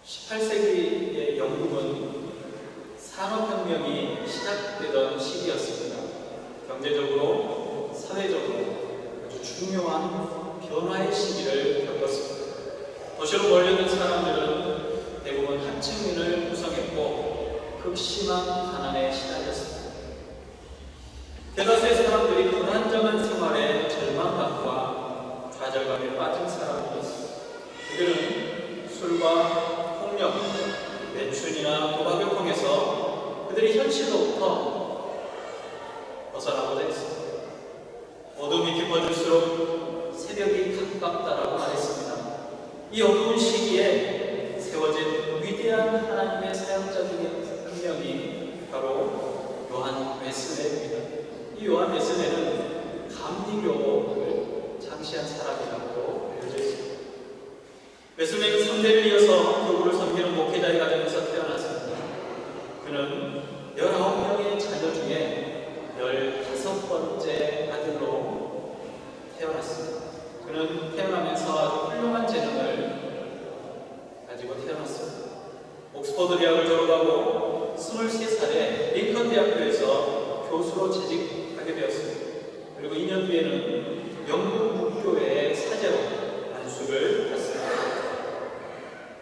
18세기의 영국은 산업혁명이 시작되던 시기였습니다. 경제적으로, 사회적으로 아주 중요한 변화의 시기를 겪었습니다. 도시로 몰려든 사람들은 대부분 하층민을 구성했고 극심한 가난에 시달렸습니다. 대다수의 사람들이 불안정한 생활에 절망감과 좌절감에 빠진 사람들이었습니다. 그들은 술과 폭력, 매춘이나 도박을 통해서 그들이 현실로부터 벗어나고자 했습니다. 어둠이 깊어질수록 새벽이 가깝다라고 말했습니다. 이 어두운 시기에 세워진 위대한 하나님의 사역자 중에 한 명이 바로 요한 웨슬레입니다. 이 요한 웨슬레는 감리교를 창시한 사람이라고 알려져 있습니다. 웨슬레는 3대를 이어서 교구를 섬기는 목회자의 가정에서 태어났습니다. 그는 19명의 자녀 중에 15번째 아들로 태어났습니다. 그는 태어나면서 아주 훌륭한 재능을 가지고 태어났습니다. 옥스퍼드 대학을 졸업하고 23살에 링컨 대학교에서 교수로 재직하게 되었습니다. 그리고 2년 뒤에는 영국 무교회의 사제로 안수를 받습니다.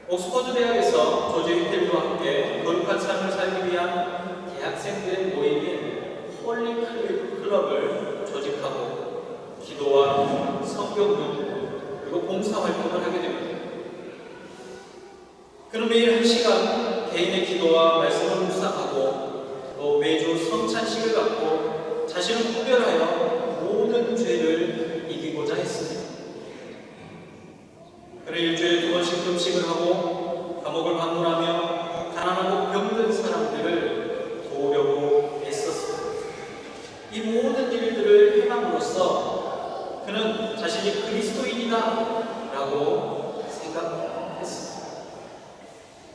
옥스퍼드 대학에서 조지 휘텔과 함께 거룩한 삶을 살기 위한 대학생들의 모임인 홀리 클럽을 조직하고 기도와 성경 연구 그리고 봉사활동을 하게 됩니다. 그는 매일 1시간 개인의 기도와 말씀을 묵상하고 또 매주 성찬식을 갖고 자신을 구별하여 모든 죄를 이기고자 했습니다. 그는 일주일에 2번씩 금식을 하고 감옥을 방문하며 가난하고 병든 사람들을 도우려고 애썼습니다. 이 모든 일들을 행함으로써 그는 자신이 그리스도인이다 라고 생각했습니다.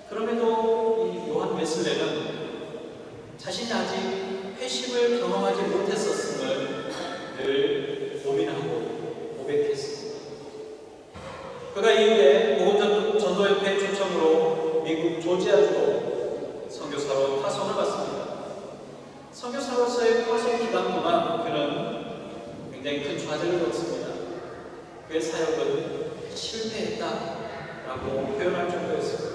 그럼에도 이 요한 웨슬레는 자신이 아직 회심을 경험하지 못했었음을 늘 고민하고 고백했습니다. 그가 이후에 복음전도협회 초청으로 미국 조지아주로 선교사로 파송을 받습니다. 선교사로서의 파송 기간 동안 그는 굉장히 큰 좌절을 겪습니다. 그의 사역은 실패했다라고 표현할 정도였습니다.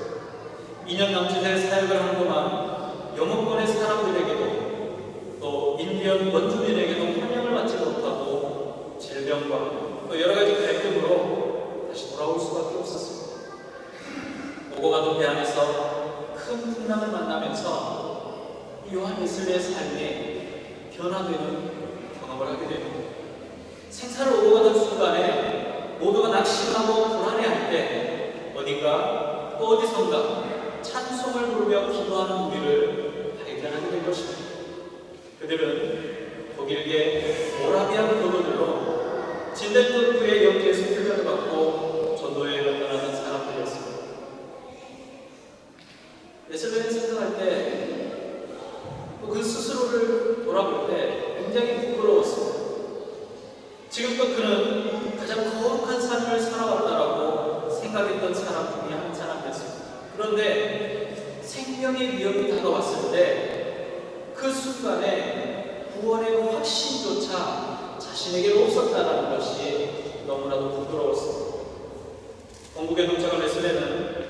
2년 남짓의 사역을 한 동안 영어권의 사람들에게도 또 인디언 원주민에게도 환영을 받지 못하고 질병과 또 여러 가지 갈등으로 다시 돌아올 수밖에 없었습니다. 오고 가던 배 안에서 큰 풍랑을 만나면서 이 요한 웨슬레의 삶이 변화되는 경험을 하게 됩니다. 생사를 오고 가던 순간에 모두가 낙심하고 불안해할 때 어딘가 또 어디선가 찬송을 부르며 기도하는 우리를 발견하게 된 것입니다. 그들은 독일계 모라비안 교도들로 진덴도르프의 영지에서 훈련을 받고 전도여행을 떠나는 사람들이었습니다. 웨슬레는 생각할 때 또 그 스스로를 돌아볼 때 굉장히 부끄러웠습니다. 지금껏 그는 가장 거룩한 삶을 살아왔다라고 생각했던 사람 중에 한 사람이었습니다. 그런데 생명의 위협이 다가왔을 때 그 순간에 구원의 확신조차 자신에게 없었다는 것이 너무나도 부끄러웠습니다. 영국에 도착한 웨슬레는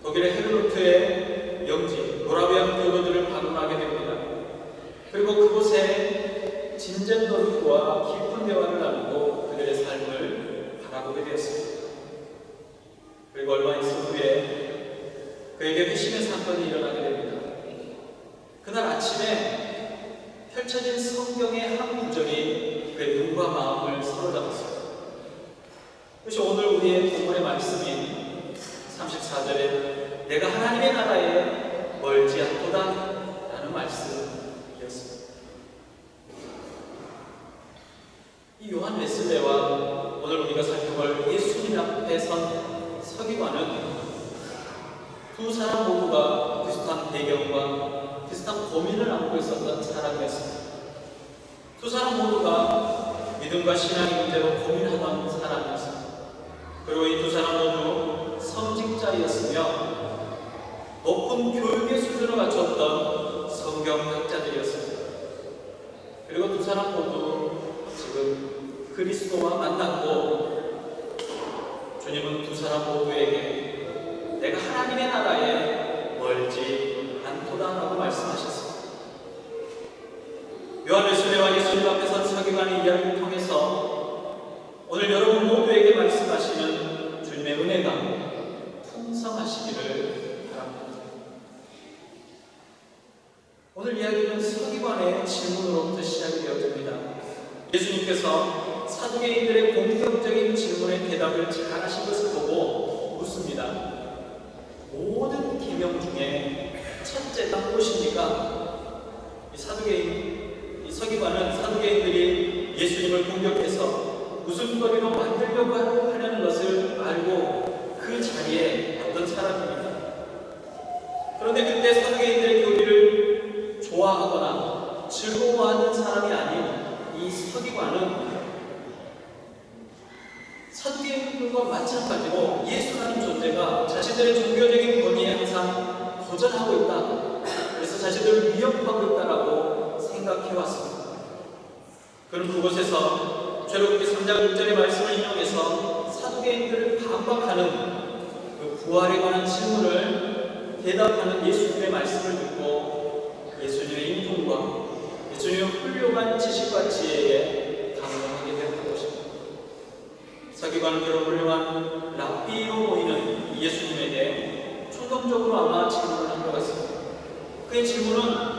독일의 헤르노트의 영지 모라비안 교도들을 방문하게 됩니다. 그리고 그곳에 진젠도르프와 깊은 대화를 나누고 그들의 삶을 바라보게 되었습니다. 그리고 얼마 있은 후에 그에게 회심의 사건이 일어나게 됩니다. 그날 아침에 펼쳐진 성경의 한 구절이 그의 눈과 마음을 사로잡았습니다. 그것이 오늘 우리의 본문의 말씀인 34절에 내가 하나님의 나라에 멀지 않도다 라는 말씀이었습니다. 이 요한 웨슬레와 오늘 우리가 살펴볼 예수님 앞에 선 서기관은 두 사람 모두가 비슷한 배경과 비슷한 고민을 안고 있었던 사람이었습니다. 두 사람 믿음과 신앙의 문제로 고민하던 사람이었습니다. 그리고 이 두 사람 모두 성직자였으며 높은 교육의 수준을 갖췄던 성경학자들이었습니다. 그리고 두 사람 모두 지금 그리스도와 만났고, 주님은 두 사람 모두에게 내가 하나님의 나라에 멀지 않도다라고 말씀하셨습니다. 요한일서와 예수님 앞에 선 서기관의 이야기를 통해서 오늘 여러분 모두에게 말씀하시는 주님의 은혜가 풍성하시기를 바랍니다. 오늘 이야기는 서기관의 질문으로부터 시작이 되어집니다. 예수님께서 사두개인들의 공격적인 질문에 대답을 잘하신 것을 보고 묻습니다. 모든 계명 중에 첫째가 무엇입니까? 이 서기관은 사두개인들이 예수님을 공격해서 웃음거리로 만들려고 하려는 것을 알고 그 자리에 왔던 사람입니다. 그런데 그때 사두개인들의 교리를 좋아하거나 즐거워하는 사람이 아닌 이 서기관은 사두개인들과 마찬가지로 예수라는 존재가 자신들의 종교적인 권위에 항상 도전하고 있다, 그래서 자신들을 위협하고 있다라고 생각해왔습니다. 그는 그곳에서 출애굽기 3장 6절의 말씀을 인용해서 사두개인들을 반박하는 그 부활에 관한 질문을 대답하는 예수님의 말씀을 듣고 예수님의 인품과 예수님의 훌륭한 지식과 지혜에 감동하게 되었던 것입니다. 서기관은 그런 훌륭한 랍비로 보이는 예수님에게 충동적으로 아마 질문을 한 것 같습니다. 그의 질문은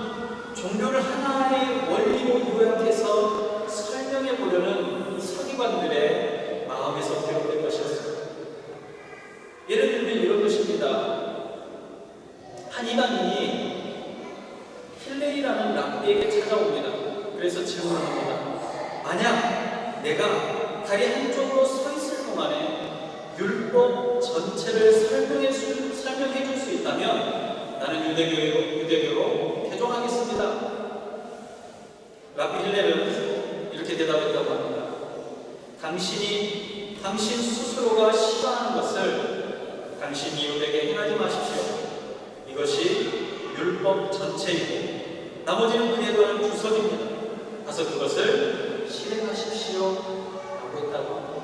종교를 하나의 원리로 요약해서 설명해 보려는 서기관들의 마음에서 비롯된 것이었습니다. 예를 들면 이런 것입니다. 한 이방인이 힐레이라는 랍비에게 찾아옵니다. 그래서 질문을 합니다. 만약 내가 다리 한쪽으로 서 있을 동안에 율법 전체를 설명해 줄 수 있다면 나는 유대교로 개종하겠습니다. 랍비 힐레는 이렇게 대답했다고 합니다. 당신 스스로가 싫어하는 것을 당신 이웃에게 행하지 마십시오. 이것이 율법 전체이고 나머지는 그에 관한 구석입니다. 가서 그것을 실행하십시오 라고 했다고 합니다.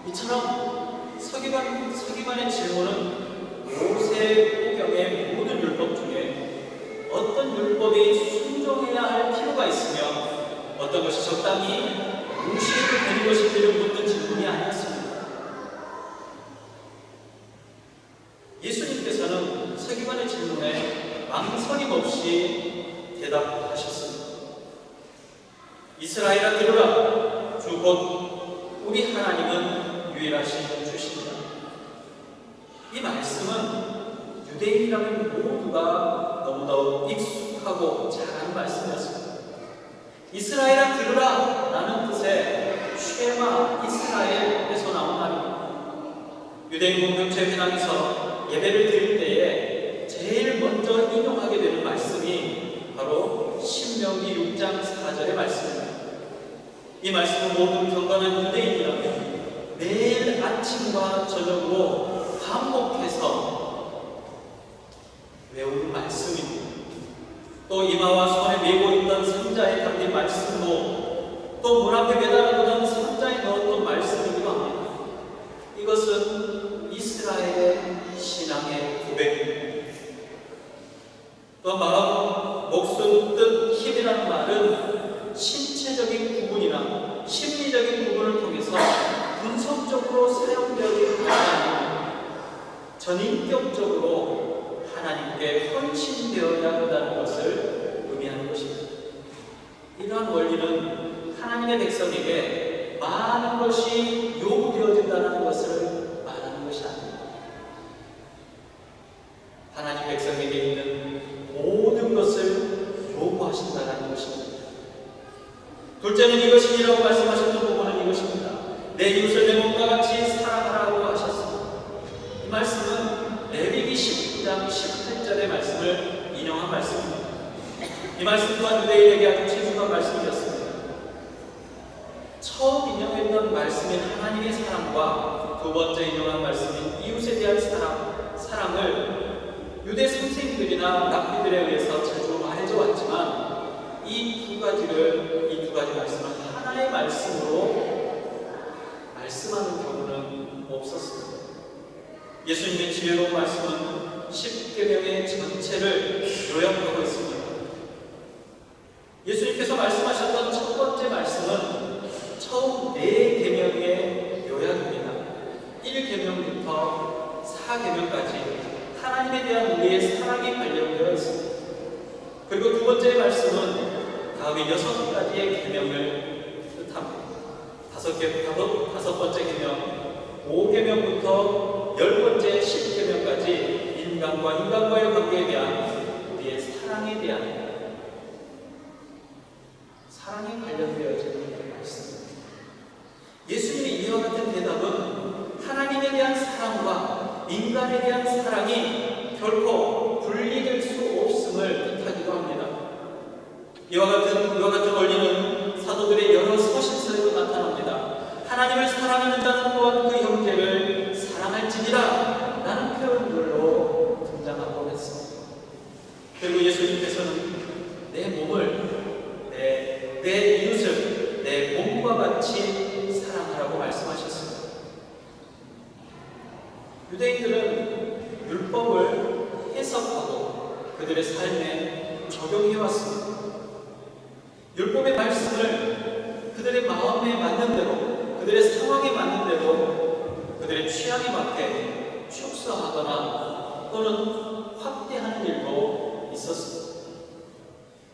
이처럼 서기관의 질문은 모세오경의 모든 율법 중에 어떤 율법이 순종해야 할 필요가 있으며 어떤 것이 적당히 무시해도 되는 것인지를 묻는 질문이 아니었습니다. 예수님께서는 서기관의 질문에 망설임 없이 대답하셨습니다. 이스라엘아 들으라. 주 곧 우리 하나님은 유일하신 주십니다. 이 말씀은 유대인이라면 모두가 너무도 익숙하고 잘 아는 말씀이었습니다. 이스라엘아 들으라 라는 뜻의 쉐마 이스라엘에서 나온 말입니다. 유대인 공동체 회당에서 예배를 드릴 때에 제일 먼저 인용하게 되는 말씀이 바로 신명기 6장 4절의 말씀입니다. 이 말씀은 모든 경건한 유대인이라면 매일 아침과 저녁으로 반복해서 외우는 말씀입니다. 또 이마와 손에 메고 있던 상자에 담긴 말씀도 또 문 앞에 매달아두던 상자에 넣었던 말씀이기도 합니다. 이것은 이스라엘의 신앙의 고백입니다. 또 마음, 목숨, 뜻, 힘이라는 말은 신체적인 부분이나 심리적인 부분을 통해서 분석적으로 사용되어진 것이 아니라 전인격적으로 하나님께 헌신되어야 한다는 것을 의미하는 것입니다. 이러한 원리는 하나님의 백성에게 많은 것이 요구되어진다는 것을 말하는 것이 아닙니다. 하나님 백성에게 있는 모든 것을 요구하신다는 것입니다. 둘째는 이것이니라고 말씀하셨던 부분은 이것입니다. 내 이웃을 내 몸과 같이 사랑하라고 하셨습니다. 이 말씀은 레위기 10장 18절의 말씀을 인용한 말씀입니다. 이 말씀 또한 유대인에게 아주 친숙한 말씀이었습니다. 처음 인용했던 말씀인 하나님의 사랑과 두 번째 인용한 말씀인 이웃에 대한 사랑을 유대 선생들이나 랍비들에 의해서 자주 말해져 왔지만 이 두 가지 말씀은 하나의 말씀으로 말씀하는 경우는 없었습니다. 예수님의 지혜로운 말씀은 10계명의 전체를 요약하고 있습니다. 예수님께서 말씀하셨던 첫 번째 말씀은 처음 4계명의 요약입니다. 1계명부터 4계명까지 하나님에 대한 우리의 사랑이 관련되어 있습니다. 그리고 두 번째 말씀은 다음에 6가지의 계명을 뜻합니다. 다섯 번째 계명, 5계명부터 10번째 10계명까지 인간과의 관계에 대한 우리의 사랑에 대한 사랑이 관련되어지는 말씀입니다. 예수님의 이와 같은 대답은 하나님에 대한 사랑과 인간에 대한 사랑이 결코 분리될 수 없음을 뜻하기도 합니다. 이와 같은 원리는 사도들의 여러 서신서에도 나타납니다. 하나님을 사랑하는 자는 또한 그 형제를 사랑할지니라 라는 표현들로 등장하고 했습니다. 그리고 예수님께서는 내 몸을 내 이웃을 내 몸과 같이 사랑하라고 말씀하셨습니다. 유대인들은 율법을 해석하고 그들의 삶에 적용해왔습니다. 율법의 말씀을 그들의 마음에 맞는 대로, 그들의 상황에 맞는 대로, 그들의 취향에 맞게 축소하거나 또는 확대하는 일도 있었습니다.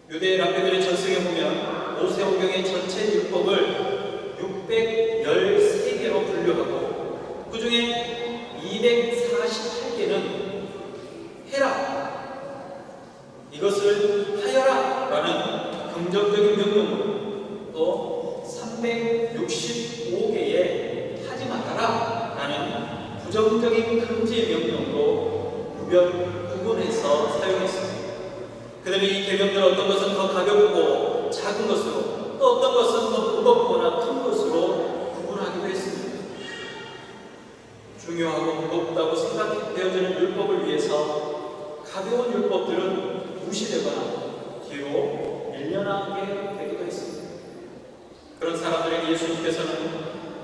유대 랍비들의 전승에 보면 모세오경의 전체 율법을 613개로 분류하고 그 중에 248개는 해라, 이것을 하여라 라는 긍정적인 명령으로 또 365개의 하지 말아라 라는 부정적인 금지의 명령으로 구분해서 사용했습니다. 그들은 이 계명들 어떤 것은 더 가볍고 작은 것으로 또 어떤 것은 더 무겁거나 큰 것으로 구분하기도 했습니다. 중요하고 무겁다고 생각되어지는 율법을 위해서 가벼운 율법들은 무시되거나 뒤로 밀려나게 되기도 했습니다. 그런 사람들에게 예수님께서는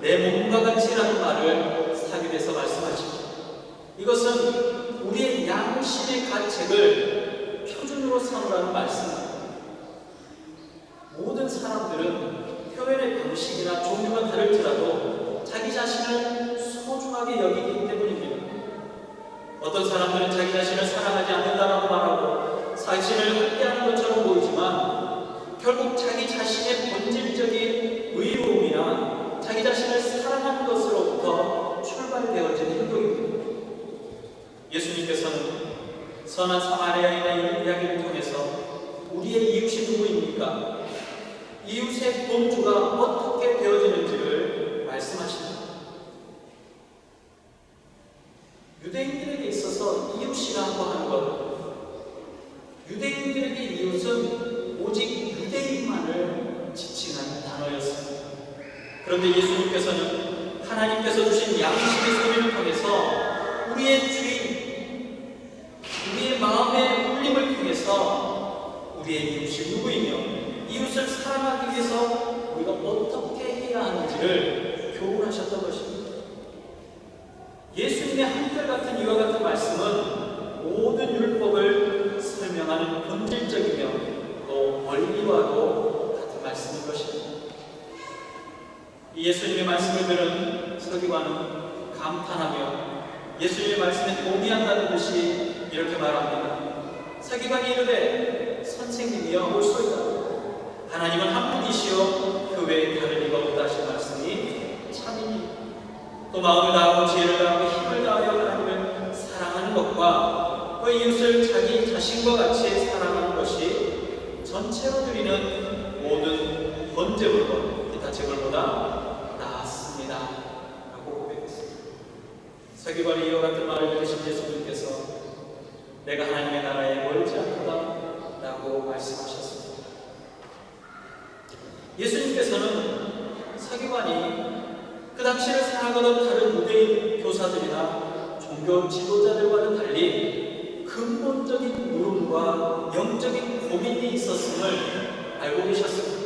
내 몸과 같이라는 말을 삽입해서 말씀하십니다. 이것은 우리의 양심의 가책을 표준으로 삼으라는 말씀입니다. 모든 사람들은 표현의 방식이나 종류가 다를지라도 자기 자신을 소중하게 여기기 때문입니다. 어떤 사람들은 자기 자신을 사랑하지 않는다라고 말하고 자신을 학대하는 것처럼 보이지만 결국 자기 자신의 본질적인 의로움이나 자기 자신을 사랑하는 것으로부터 출발되어지는 행동입니다. 예수님께서는 선한 사마리아인의 이야기를 통해서 우리의 이웃이 누구입니까? 이웃의 본주가 어떻게 되어지는지를 말씀하십니다. 유대인들에게 있어서 이웃이라고 하는 것, 유대인들에게 이웃은 오직 유대인만을 지칭하는 단어였습니다. 그런데 예수님께서는 하나님께서 주신 양심의 소리를 통해서 우리의 주인, 우리의 마음의 울림을 통해서 우리의 이웃이 누구이며 이웃을 사랑하기 위해서 우리가 어떻게 해야 하는지를 교훈하셨던 것입니다. 예수님의 한결같은 이와 같은 말씀은 모든 율법을 설명하는 본질적이며 또 원리와도 같은 말씀인 것입니다. 이 예수님의 말씀을 들은 서기관은 감탄하며 예수님의 말씀에 동의한다는 듯이 이렇게 말합니다. 서기관이 이르되 선생님이여 옳소이다. 하나님은 한 분이시요 그 외에 다른 이가 없다 하신 말씀이 참이니 또 마음을 다하고 지혜를 다하고 힘을 다하여 하나님을 사랑하는 것과 그 이웃을 자기 자신과 같이 사랑하는 것이 전체로 드리는 모든 번제물과 기타 제물보다 나았습니다 라고 고백했습니다. 서기관의 이와 같은 말을 들으신 예수님께서 내가 하나님의 나라에 멀지 않다 라고 말씀하셨습니다. 예수님께서는 서기관이 그 그 당시를 살아가던 다른 유대인 교사들이나 종교 지도자들과는 달리 근본적인 물음과 영적인 고민이 있었음을 알고 계셨습니다.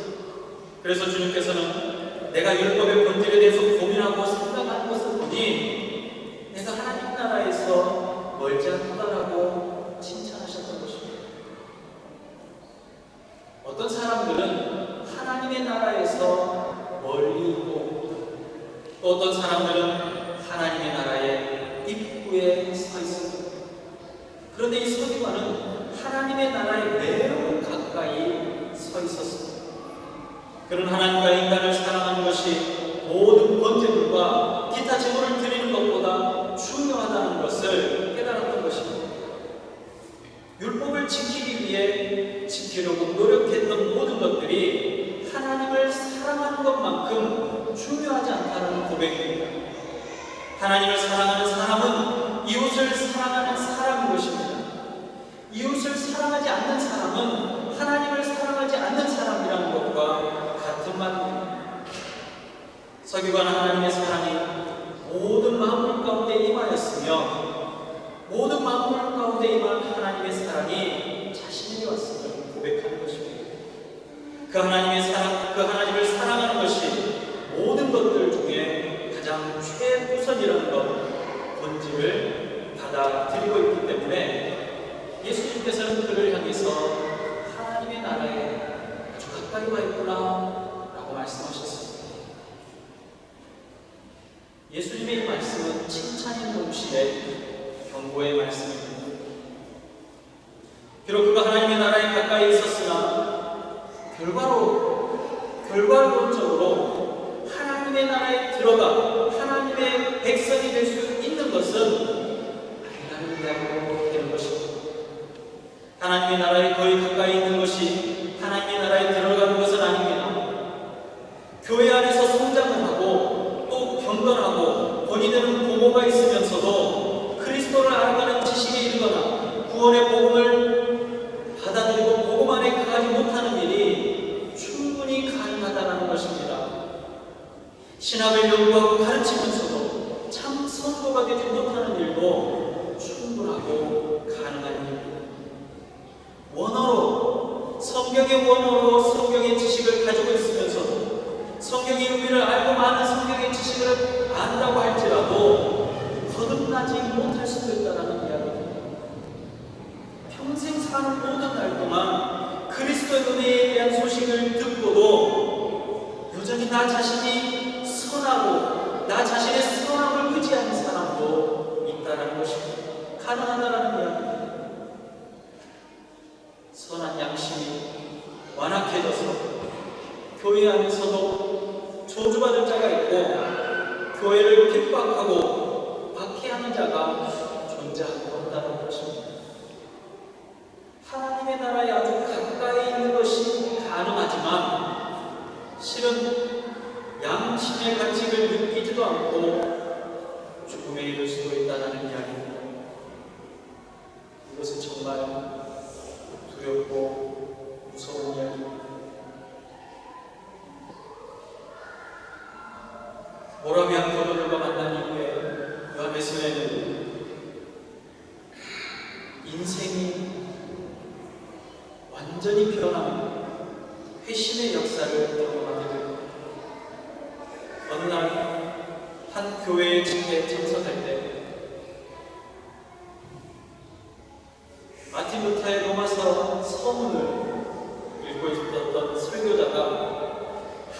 그래서 주님께서는 내가 율법의 본질에 대해서 고민하고 생각하는 것을 보니 내가 하나님 나라에서 멀지 않다라고 칭찬하셨던 것입니다. 어떤 사람들은 하나님의 나라에서 멀리 있고 또 어떤 사람들은 하나님의 나라의 입구에 서 있습니다. 그런데 이 서기관은 하나님의 나라에 매우 가까이 서 있었습니다. 그런 하나님과 인간을 사랑하는 것이 모든 번제물과 기타 제물을 드리는 것보다 중요하다는 것을 깨달았던 것입니다. 율법을 지키기 위해 지키려고 노력했던 모든 것들이 하나님을 사랑하는 것만큼 중요하지 않다는 고백입니다. 하나님을 사랑하는 사람은 이웃을 사랑하는 사람인 것입니다. 이웃을 사랑하지 않는 사람은 하나님을 사랑하지 않는 사람이라는 것과 같은 말입니다. 서기관은 하나님의 사랑이 모든 만물 가운데 임하였으며 모든 만물 가운데 임한 하나님의 사랑이 자신에게 왔음을 고백하는 것입니다. 그 하나님을 사랑하는 것이 모든 것들 중에 가장 최우선이라는 것, 본질을 받아들이고 있기 때문에 예수님께서는 그를 향해서 하나님의 나라에 아주 가까이 와 있구나 라고 말씀하셨습니다. 예수님의 이 말씀은 칭찬인 동시에 경고의 말씀입니다. 비록 그가 하나님의 나라에 가까이 있었으나 결과론적으로 하나님의 나라에 들어가 하나님의 백성이 될 수 있는 것은 아니라는 이야기로 되는 것입니다. 하나님의 나라에 거의 가까이 있는 것이 하나님의 나라에 들어가는 것은 아닙니다. 교회 안에서 성장을 하고 또 경건하고 본이 되는 부모가 있으면서도 그리스도를 알아가는 지식에 이르거나 구원의 복음을 받아들이고 복음 안에 가지 못하는 일이 충분히 가능하다는 것입니다. 신학을 연구하고 가르치면서도 참 성도가 되지 못하는 일도 충분하고 가능한 일입니다. 원어로 성경의 원어로 성경의 지식을 가지고 있으면서도 성경의 의미를 알고 많은 성경의 지식을 안다고 할지라도 거듭나지 못할 수도 있다는 이야기입니다. 평생 사는 모든 날 동안 그리스도의 은혜에 대한 소식을 듣고도 여전히 나 자신이 선하고 나 자신의 선함을 의지하는 사람도 있다는 것입니다. 가능하다는 이야기입니다. 선한 양심이 완악해져서 교회 안에서도 저주받을 자가 있고 교회를 핍박하고 박해하는 자가 존재하고 없다는 것입니다. 하나님의 나라에 아주 가까이 있는 것이 가능하지만 실은 양심의 가책을 느끼지도 않고 죽음에 이를 수도 있다는 이야기입니다. 이것은 정말 두렵고 무서운 이야기입니다. 모라비안 교도들과 만난 이후에 요한에서는 인생이 완전히 변하는 회심의 역사를 경험하게 됩니다. 어느 날 한 교회의 집회에 참석할 때 마틴 루터의 로마서 서문을 읽고 있었던 설교자가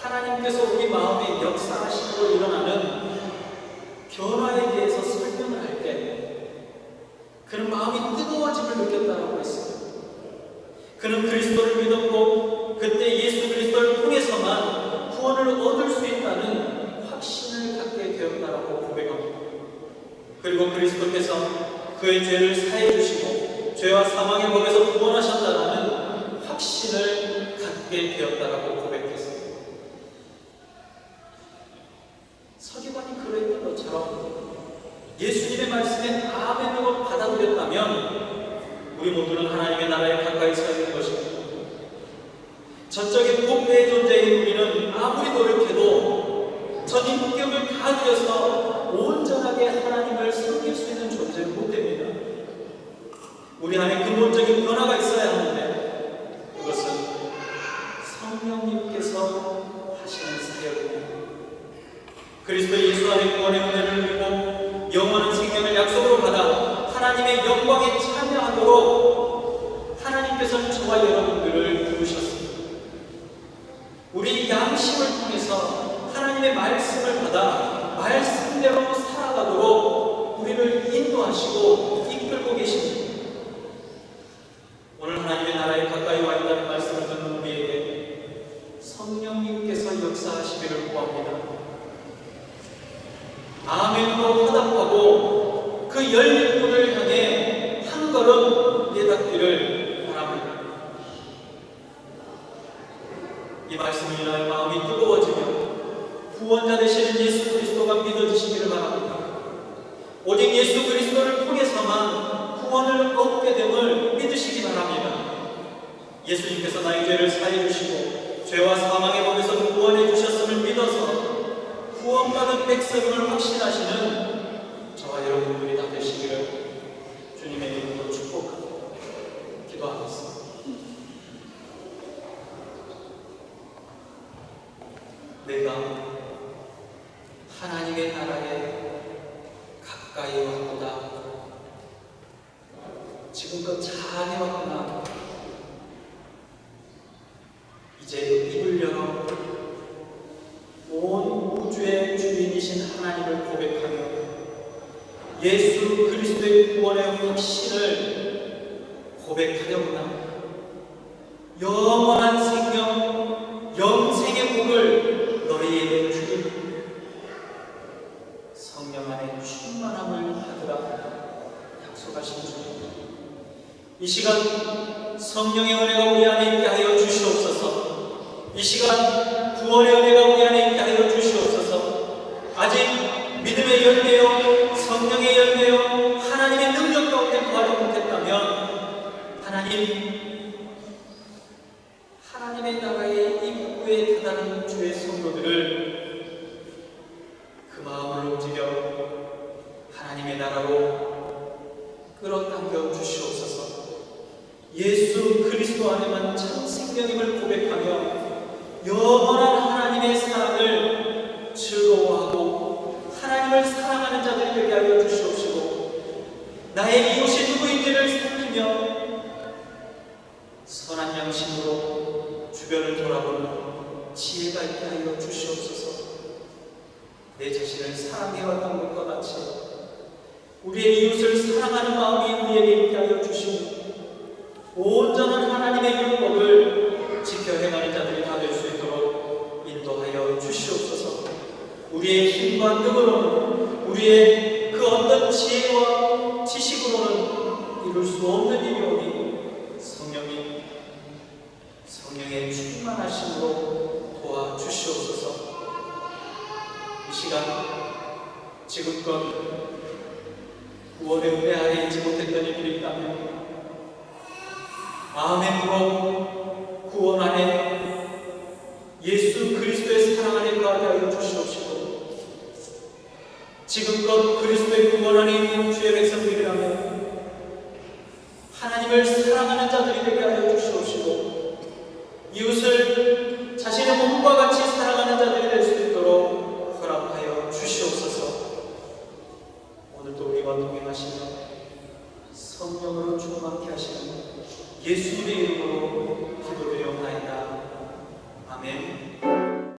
하나님께서 우리 마음에 역사하심으로 일어나는 변화에 대해서 설명을 할 때 그는 마음이 뜨거워짐을 느꼈다고 했습니다. 그는 그리스도를 믿었고 그때 예수 그리스도를 통해서만 구원을 얻을 수 있다는 확신을 갖게 되었다고 고백합니다. 그리고 그리스도께서 그의 죄를 사해 주시고 죄와 사망의 법에서 구원하셨다는 확신을 갖게 되었다고 고백했습니다. 서기관이 그랬던 것처럼 예수님의 말씀에 아멘으로 받아들였다면 우리 모두는 하나님의 나라에 가까이 서 있는 것입니다. 전적인 부패의 존재인 우리는 아무리 노력해도 전 인격을 다 하나님의 영광에 참여하도록 하나님께서는 저와 여러분들을 부르셨습니다. 우리 양심을 통해서 하나님의 말씀을 받아 말씀대로 살아가도록 우리를 인도하시고 이끌고 계십니다. 오늘 하나님의 나라에 가까이 와 있다는 말씀을 듣는 우리에게 성령님께서 역사하시기를 구합니다. 아멘으로 화답하고 그 열린 문을 향해 한 걸음 내닫기를 바랍니다. 이 말씀을 인하여 마음이 뜨거워지며 구원자 되시는 예수 그리스도가 믿어지시기를 바랍니다. 오직 예수 그리스도를 통해서만 구원을 얻게 됨을 믿으시기 바랍니다. 예수님께서 나의 죄를 사해 주시고 죄와 사망의 법에서 구원해 주셨음을 믿어서 구원받은 백성임을 확신하시는 저와 여러분들이 다 되시기를 주님의 이름으로 축복하고 기도하겠습니다. 내가 하나님의 나라에 가까이 왔구나. 지금껏 잘 해왔구나. 이제 입을 열어 온 우주의 주인이신 하나님을 고백하며 예수 그리스도의 구원의 확신을 고백하려구나. 영원한 생명, 영생의 복을 너희에게 주리라. 성령 안에 충만함을 받으라 약속하신 주님, 이 시간 성령의 은혜가 우리 안에 있게 하여 주시옵소서. 이 시간 구원의 은혜가 우리 안에 있게 하여 주시옵소서. 아직 믿음의 열매요, 성령의 열매요, 하나님의 능력 가운데 거하지 못했다면 하나님의 나라의 입구에 다다른 주의 성도들을 그 마음을 움직여 하나님의 나라로 끌어당겨 주시옵소서. 예수 그리스도 안에만 참 생명임을 고백하며 영원한 하나님의 사랑을 즐거워하고 하나님을 사랑하는 자들이 되게 하여 주시옵시고, 나의 이웃이 누구인지를 살피며 선한 양심으로 주변을 돌아보는 지혜가 있게 하여 주시옵소서. 내 자신을 사랑해왔던 것과 같이 우리의 이웃을 사랑하는 마음이 우리에게 있게 하여 주시고, 온전한 하나님의 율법을 지켜 행하는 자들이 다 될 수 있도록 인도하여 주시옵소서. 우리의 힘과 능으로는, 우리의 그 어떤 지혜와 지식으로는 이룰 수 없는 일이오니 성령의 충만하심으로 도와주시옵소서. 이 시간 지금껏 구원의 은혜 아래 있지 못했던 이들이 있다면 아멘으로 구원 안에 예수 그리스도의 사랑 안에 거하게 하여 주시옵시고, 지금껏 그리스도의 구원 안에 있는 주의 백성들이라면 하나님을 사랑하는 자들이 되게 하여 주시옵시고, 이웃을 자신의 몸과 같이 사랑하는 자들이 될 수 있도록 허락하여 주시옵소서. 오늘도 우리와 동행하시며 성령으로 충만케 하시는 예수님의 이름으로